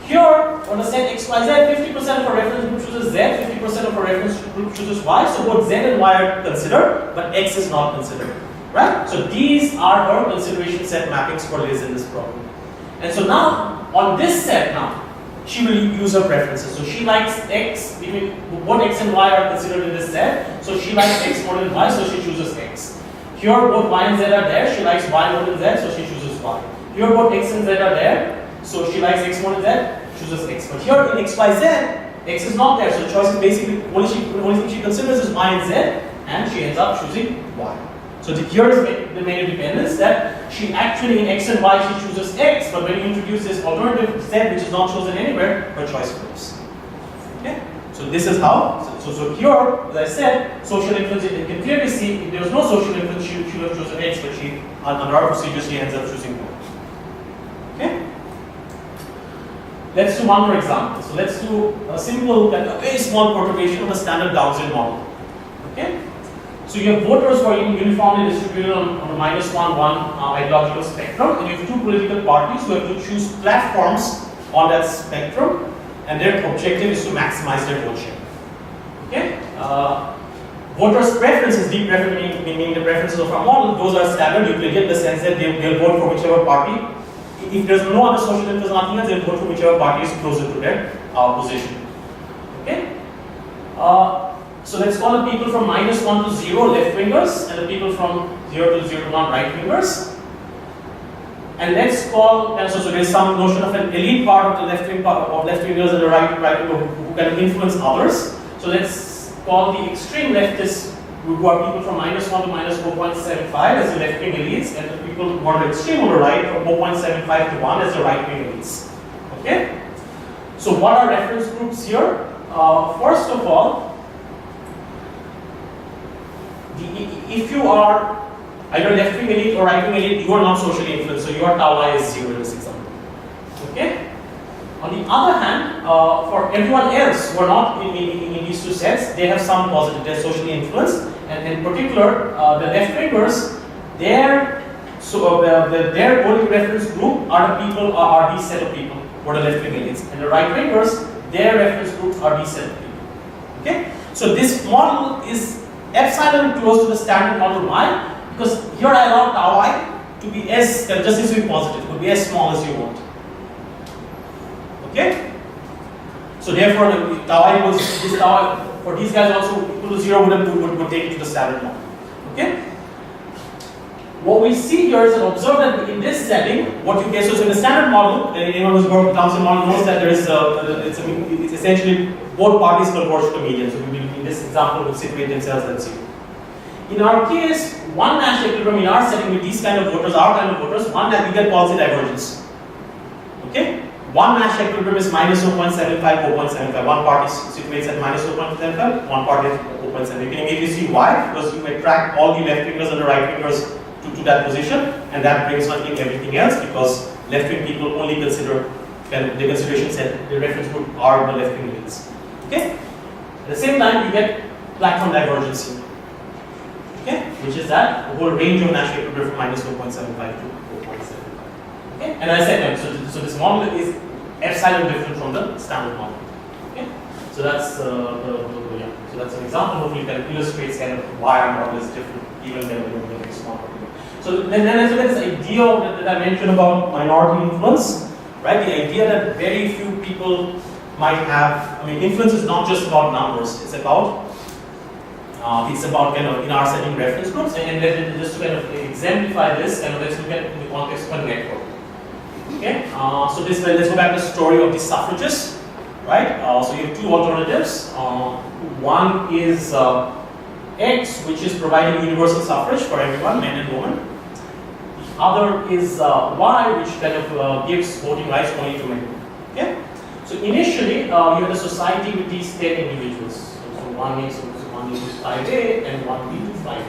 Here, on the set xyz, 50% of her reference group chooses z, 50% of her reference group chooses y, so both z and y are considered, but x is not considered. Right? So these are her consideration set mappings for Liz in this problem. And so now, on this set now, she will use her preferences. So she likes x, both x and y are considered in this set. So she likes x more than y, so she chooses x. Here both y and z are there, she likes y more than z, so she chooses y. Here both x and z are there, so she likes x more than z, chooses x. But here in x, y, z, x is not there, so the choice is basically, only thing she considers is y and z, and she ends up choosing y. So here is the main independence, that she actually in x and y she chooses x, but when you introduce this alternative z which is not chosen anywhere, her choice flips. Okay? So this is how, so here, as I said, social influence, you can clearly see if there was no social influence, she would have chosen x, but she, under our procedure, she ends up choosing y. Okay? Let's do one more example. So let's do a simple, a very small perturbation of a standard Gaussian model. Okay? So you have voters who are uniformly distributed on a -1, 1 ideological spectrum, and you have two political parties who have to choose platforms on that spectrum, and their objective is to maximize their vote share. Okay? Voters' preferences, deep preference meaning the preferences of our model, those are standard. You can get the sense that they'll vote for whichever party. If there's no other social interest, nothing else, they'll vote for whichever party is closer to their position. Okay? So let's call the people from -1 to 0 left wingers, and the people from 0 to 0 to 1 right wingers. And let's call, and so there's some notion of an elite part of the left wingers and the right winger who can influence others. So let's call the extreme leftists, who are people from -1 to -4.75 as the left wing elites, and the people who are the extreme on the right from 4.75 to 1 as the right wing elites. Okay? So what are reference groups here? First of all, if you are either left wing elite or right wing elite, you are not socially influenced, so your tau I is 0 in this example. Okay? On the other hand, for everyone else who are not in these two sets, they have some positive, they're socially influenced, and in particular, the left wingers, their voting reference group are the people, are these set of people, who are the left wing elites, and the right wingers, their reference groups are these set of people. Okay? So this model is epsilon close to the standard model. Why? Because here I allow tau I to be as, just as to be positive, could be as small as you want. Okay? So therefore, the tau I was, this tau I, for these guys also equal to 0 would take it to the standard model. Okay? what we see here is an observe that in this setting, what you get, so in the standard model, anyone who's worked with Thompson model knows that there is it's essentially both parties converge to the median. So we will, in this example, will situate themselves at 0. In our case, one Nash equilibrium in our setting with these kind of voters, our kind of voters, one that we get policy divergence. Okay? One Nash equilibrium is minus 0.75, 0.75. One party situates at minus 0.75, one party at 0.7. You can immediately see why, because you attract all the left wingers and the right wingers to that position, and that brings in everything else, because left wing people only consider, the consideration set, the reference group are the left wing units. Okay? At the same time, you get platform divergence here. Okay? Which is that whole range of Nash equilibrium from minus 0.75 to 0.75. Okay? And I said, so this model is epsilon different from the standard model. Okay? So that's so that's an example. Hopefully, kind of illustrates kind of why our model is different, even when we're doing this model. So then let's look at this idea that I mentioned about minority influence, right? The idea that very few people might have. I mean, influence is not just about numbers. It's about kind of in our setting reference groups, and just to kind of exemplify this, kind of let's look at it in the context of a network. Okay, so let's go back to the story of the suffragists, right? So you have two alternatives. One is X, which is providing universal suffrage for everyone, men and women. The other is Y, which kind of gives voting rights only to men. Okay, so initially you have a society with these 10 individuals. So one is 5A and 1B to 5B.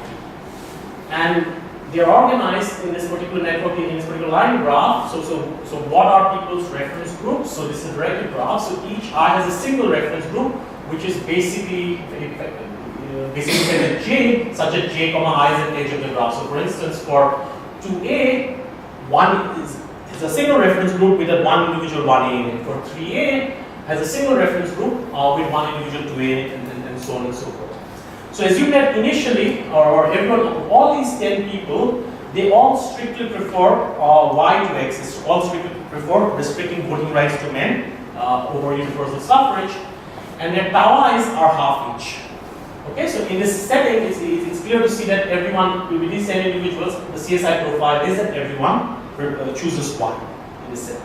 And they are organized in this particular network, in this particular line graph. So what are people's reference groups? So this is a directed graph. So each I has a single reference group, which is basically a J, such as J, I is at the edge of the graph. So for instance, for 2A, one is a single reference group with a one individual 1A in it. For 3A, has a single reference group with one individual 2A in it, and so on and so forth. So as you get initially, or everyone, all these 10 people, they all strictly prefer Y to X, all strictly prefer restricting voting rights to men over universal suffrage, and their tau i's are half each. Okay, so in this setting, it's clear to see that everyone, with these 10 individuals, the CSI profile is that everyone chooses Y in this setting.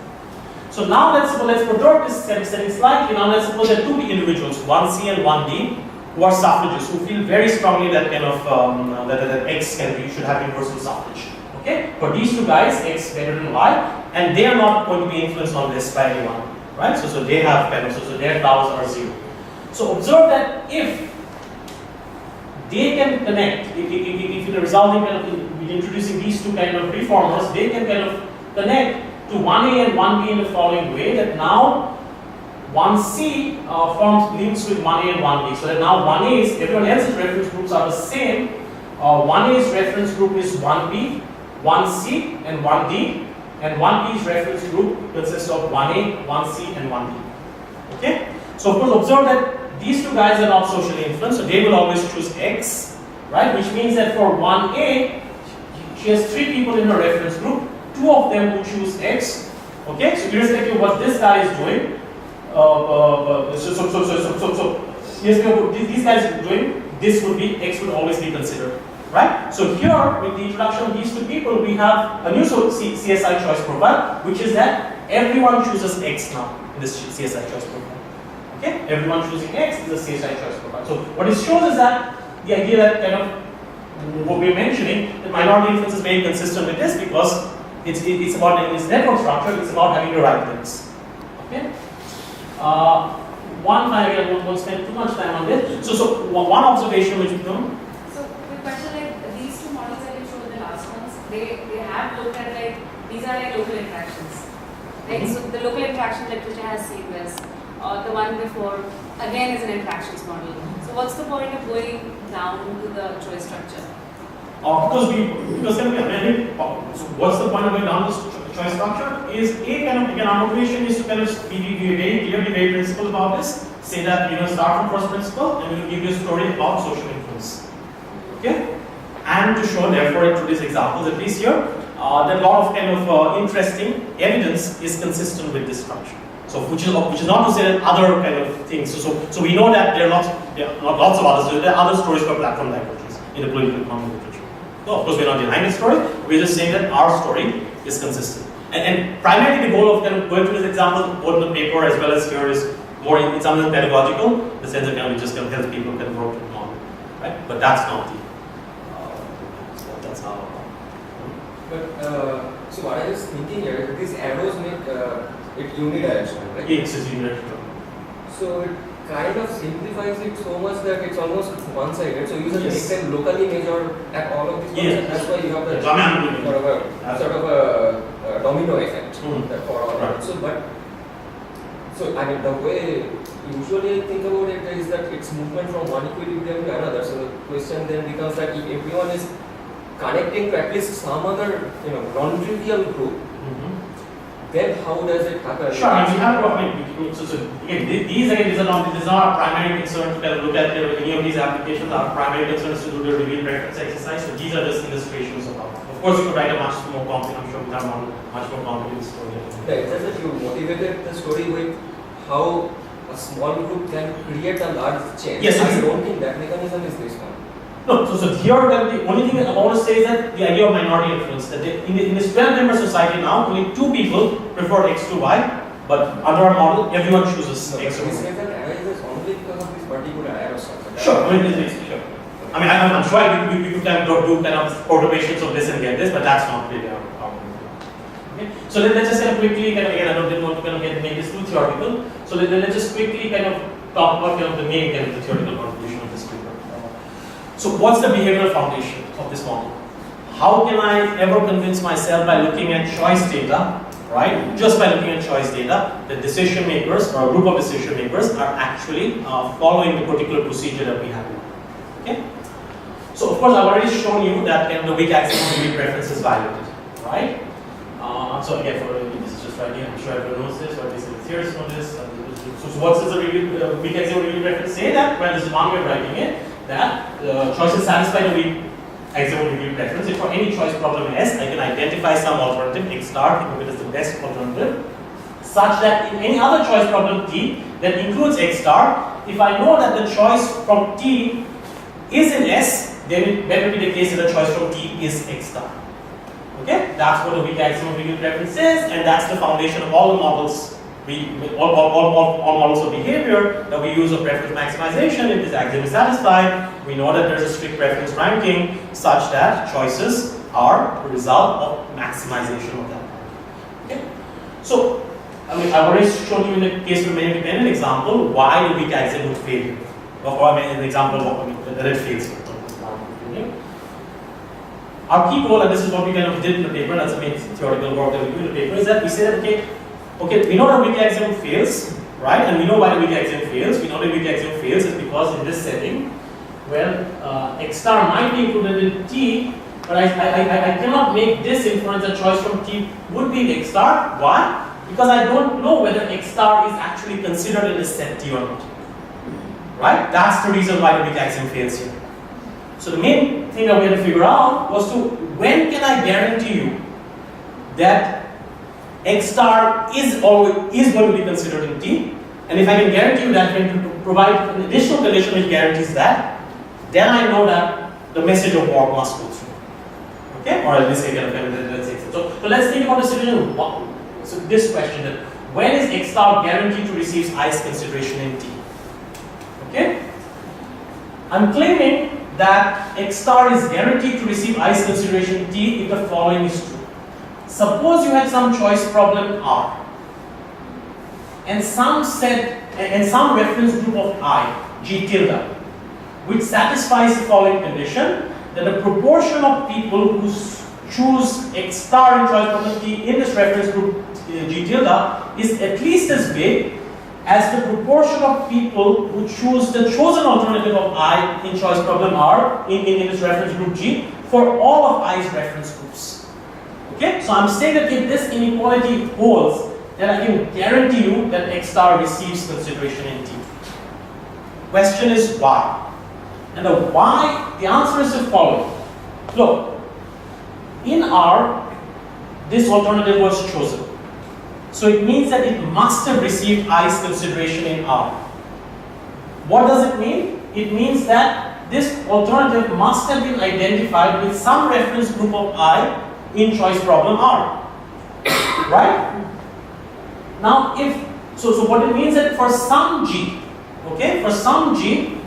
So now let's perturb this setting slightly. Now let's suppose there are two individuals, 1C and 1D, who are suffragists, who feel very strongly that kind of that X should have universal suffrage. Okay, for these two guys, X better than Y, and they are not going to be influenced on this by anyone, right? So they have kind of so their taus are 0. So observe that if they can connect, if the resulting kind of with introducing these two kind of reformers, they can kind of connect to 1A and 1B in the following way, that now 1C forms links with 1A and 1B. So that now 1A's, everyone else's reference groups are the same. 1A's reference group is 1B, 1C, and 1D. And 1B's reference group consists of 1A, 1C, and 1D. Okay? So of course, observe that these two guys are not socially influenced, so they will always choose X, right? Which means that for 1A, she has 3 people in her reference group, 2 of them will choose X. Okay? So irrespective of what this guy is doing, these guys are doing, this would be, X would always be considered, right? So here, with the introduction of these two people, we have a new CSI choice profile, which is that everyone chooses X now in this CSI choice profile. Okay, everyone choosing X is a CSI choice profile. So what it shows is that the idea that kind of what we're mentioning, that minority influence is very consistent with this, because it's about, in this network structure, it's about having the right links. Okay. One thing I won't spend too much time on this. So one observation which we do. So the question, like these two models that you showed the last ones, they have looked at like these are like local interactions. Right? So the local interaction literature has seen this. The one before again is an interactions model. So what's the point of going down to the choice structure? Because then so what's the point of going down this choice structure? Is our motivation is to kind of be very clear, be very principled about this. Say that start from first principle, and we'll give you a story about social influence. Okay, and to show therefore through these examples, at least here, that a lot of kind of interesting evidence is consistent with this structure. So which is not to say that other kind of things. So we know that there are not lots of others. There are other stories for platform divergence in the political economy literature. No, of course we're not denying the story. We're just saying that our story is consistent. And primarily the goal of kind of going through this example, both in the paper as well as here, is more in something pedagogical, the sense that kind of just kind of help people kind of work with knowledge, right? But that's not the. That's how. But so what I was thinking here, these arrows make it unidirectional, right? Yes, it's unidirectional. So it kind of simplifies it so much that it's almost one-sided. So you just Yes. make them locally measure at all of these points. Yes. And that's why you have the Yes. sort of a domino effect Mm. for all. Right. So I mean the way usually I think about it is that it's movement from one equilibrium to another. So the question then becomes that if everyone is connecting to at least some other non-trivial group, then how does it happen? Sure, I mean, we have, so again, these are not our primary concern to kind of look at any of these applications. Our primary concern is to do the reveal preference exercise. So these are just illustrations of how. Of course, you could write a much more complex, I'm sure we have much more complicated story. Yeah, it's just that you motivated the story with how a small group can create a large change. Yes, I don't think that mechanism is this one. No, so here the only thing I want to say is that the idea of minority influence, that in this 12-member society now, only 2 people prefer X to Y, but under our model, everyone chooses So X this over Y. says that arises only because of this particular arrow structure. Sure, I mean, sure. I mean, I'm sure we could kind of do kind of perturbations of this and get this, but that's not really our okay. So let's just kind of quickly, kind of, again, I didn't want to kind of make this too theoretical. So let's just quickly kind of talk about kind of the main kind of the theoretical contribution of this paper. So what's the behavioral foundation of this model? How can I ever convince myself by looking at choice data, right? Just by looking at choice data, that decision makers or a group of decision makers are actually following the particular procedure that we have. Okay? So of course I've already shown you that kind of the weak axiom of reveal preference is violated, right? So again, this is just right here. I'm sure everyone knows this, or at least the theorists know this. So what does the weak axiom of reveal preference say? That well, this is one way of writing it. That choices satisfy the weak axiom of reveal preference. If for any choice problem S, I can identify some alternative X star, think of it as the best alternative, such that in any other choice problem T that includes X star, if I know that the choice from T is in S, then it better be the case that the choice from T is X star. Okay, that's what the weak axiom of reveal preference is, and that's the foundation of all the models. All models of behavior that we use of preference maximization. If this axiom is satisfied, we know that there is a strict preference ranking such that choices are the result of maximization of that. Okay? So, I mean, I've already shown you in the case of the independent example why the weak axiom would fail. Or I mean, an example of that it fails. Our key goal, and this is what we kind of did in the paper, that's the main theoretical work that we do in the paper, is that we say that okay, we know the weak axiom fails, right? And we know why the weak axiom fails. We know the weak axiom fails is because in this setting, well, X star might be included in T, but I cannot make this inference that choice from T would be X star. Why? Because I don't know whether X star is actually considered in the set T or not. Right? That's the reason why the weak axiom fails here. So the main thing that we had to figure out was when can I guarantee you that X star is going to be considered in T, and if I can guarantee you that, when to provide an additional condition which guarantees that, then I know that the message of work must go through. Okay, or at least let's say so. So let's think about the situation. So this question: that when is X star guaranteed to receive I's consideration in T? Okay, I'm claiming that X star is guaranteed to receive I's consideration in T if the following is true. Suppose you had some choice problem R and some reference group of I, G tilde, which satisfies the following condition, that the proportion of people who choose X star in choice problem T in this reference group G tilde is at least as big as the proportion of people who choose the chosen alternative of I in choice problem R in this reference group G for all of I's reference groups. Okay, so I'm saying that if this inequality holds, then I can guarantee you that X star receives consideration in T. Question is why? And the why, the answer is the following. Look, in R, this alternative was chosen. So it means that it must have received I's consideration in R. What does it mean? It means that this alternative must have been identified with some reference group of I in choice problem R. Right? Now, so what it means that for some G, okay, for some G,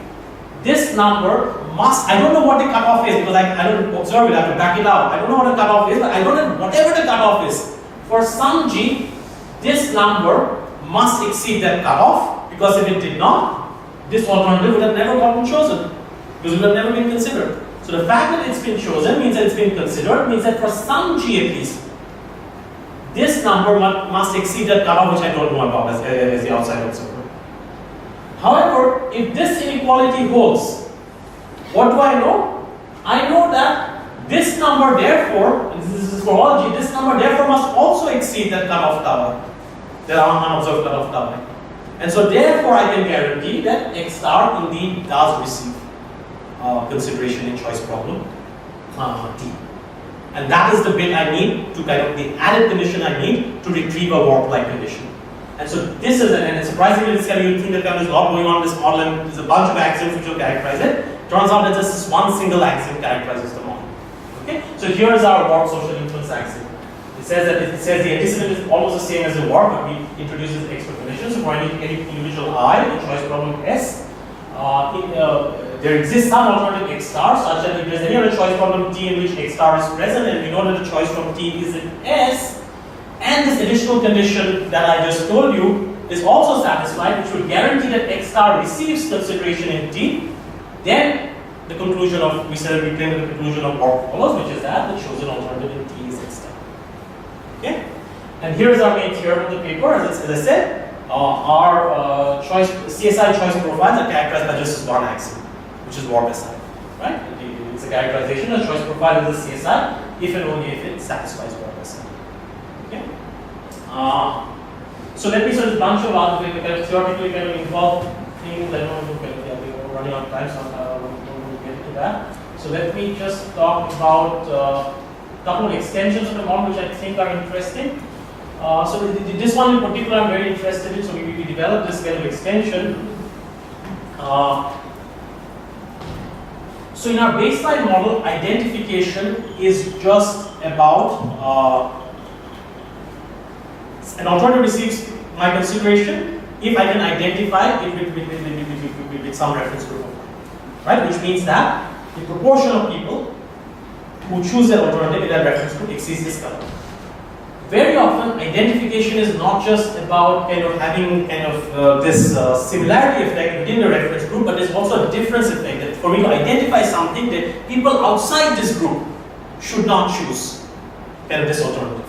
this number must, I don't know what the cutoff is because I don't observe it, I have to back it out. I don't know what the cutoff is, but I don't know whatever the cutoff is. For some G, this number must exceed that cutoff, because if it did not, this alternative would have never gotten chosen, because it would have never been considered. So the fact that it's been chosen means that it's been considered, means that for some G at least, this number must exceed that cutoff, which I don't know about as the outside observer. However, if this inequality holds, what do I know? I know that this number therefore, and this is for all G, this number therefore must also exceed that cutoff tower, the unobserved cutoff tower. And so therefore I can guarantee that X star indeed does receive consideration in choice problem T. And that is the bit I need to kind of, the added condition I need to retrieve a warp-like condition. And so this is, and surprisingly, this kind of, you think that there's a lot going on in this model and there's a bunch of axioms which will characterize it. Turns out that just this one single axiom characterizes the model. Okay? So here is our warp social influence axiom. It says that the antecedent is almost the same as the warp, but we introduce this extra condition. So for any individual I in choice problem S, there exists some alternative X star such that if there is any other choice problem T in which X star is present, and we know that the choice from T is in S, and this additional condition that I just told you is also satisfied, which will guarantee that X star receives consideration in T, then the conclusion of, we claim the conclusion of warp follows, which is that the chosen alternative in T is X star. Okay? And here's our main theorem of the paper. As I said, our CSI choice profiles are characterized by just this one axiom, which is warp SI. Right? It's a characterization of choice profile is the CSI if and only if it satisfies warp SI. Okay? So let me sort of bunch of other kind of theoretically kind of involved things. I don't know, we're running out of time, so I won't get into that. So let me just talk about a couple of extensions of the model which I think are interesting. So this one in particular I'm very interested in. So we developed this kind of extension. So in our baseline model, identification is just about an alternative receives my consideration if I can identify it with some reference group, right? Which means that the proportion of people who choose that alternative in that reference group exceeds this cutoff. Very often, identification is not just about kind of having kind of this similarity effect within the reference group, but there's also a difference effect that for me to identify something that people outside this group should not choose kind of this alternative.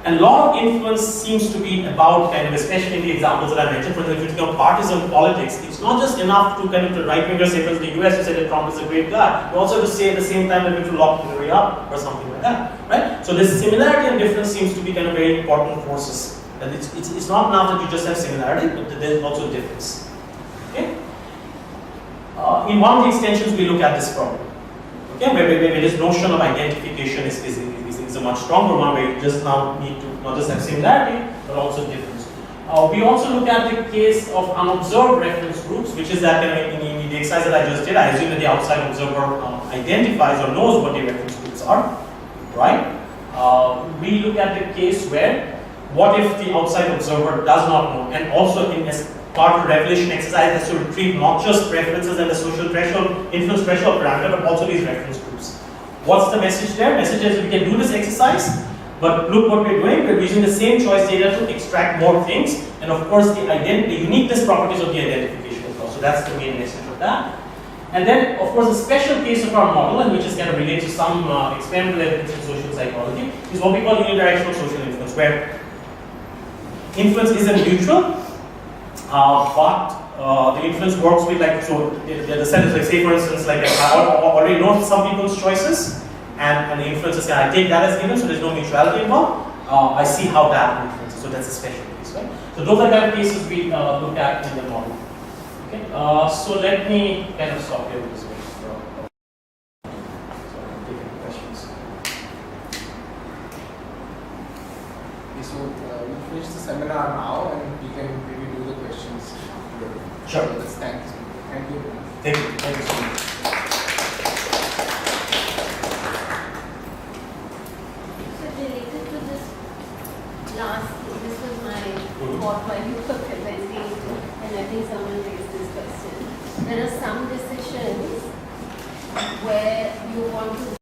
And a lot of influence seems to be about kind of, especially in the examples that I mentioned, for example, if you think of partisan politics, it's not just enough to kind of the right-wingers say, for the US, to say that Trump is a great guy. You also have to say at the same time that we should lock Hillary up or something like that, right? So this similarity and difference seems to be kind of very important forces. And it's not enough that you just have similarity, but there's also difference. Okay? In one of the extensions, we look at this problem. Okay, where this notion of identification is a much stronger one, where you just now need to not just have similarity, but also difference. We also look at the case of unobserved reference groups, which is that in the exercise that I just did, I assume that the outside observer identifies or knows what the reference groups are, right? We look at the case where, what if the outside observer does not know, and also as part of the revelation exercise has to retrieve not just references and the social threshold, influence threshold parameter, but also these reference groups. What's the message there? Message is we can do this exercise, but look what we're doing. We're using the same choice data to extract more things, and of course the uniqueness properties of the identification as well. So that's the main message of that. And then, of course, a special case of our model, and which is kind of related to some experimental evidence in social psychology, is what we call unidirectional social influence, where influence isn't neutral, but the influence works with, like, so the set is like, say for instance, like I already know some people's choices, and the influence is, I take that as given, so there's no neutrality involved. I see how that influences, so that's a special case, right? So those are kind of cases we look at in the model. Okay, so let me kind of stop here with this one. So I'm taking questions. Okay, so we'll finish the seminar now, and we can maybe do the questions. Sure. Thank you. Thank you so much. some decisions where you want to